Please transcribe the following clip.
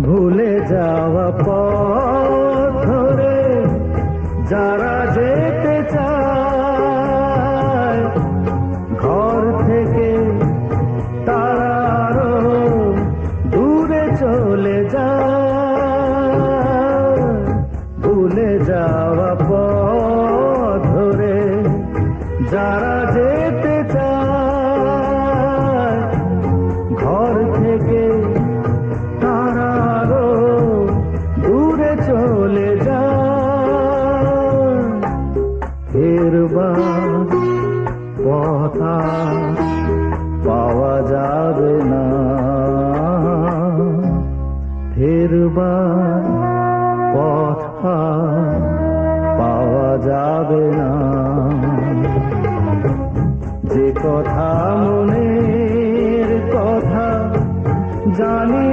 ভুলে যাওয়া পথ ধরে যারা যেতে চায় ঘর থেকে, তারা আরো দূরে চলে যায়। ভুলে যাওয়া পথ ধরে যারা যেতে চায় ঘর থেকে, তারা আরো দূরে চলে যায়। ফেরবার পথ পাওয়া যাবে না, ফেরবার পথ পাওয়া যাবে না। যে কথা মনের কথা জানি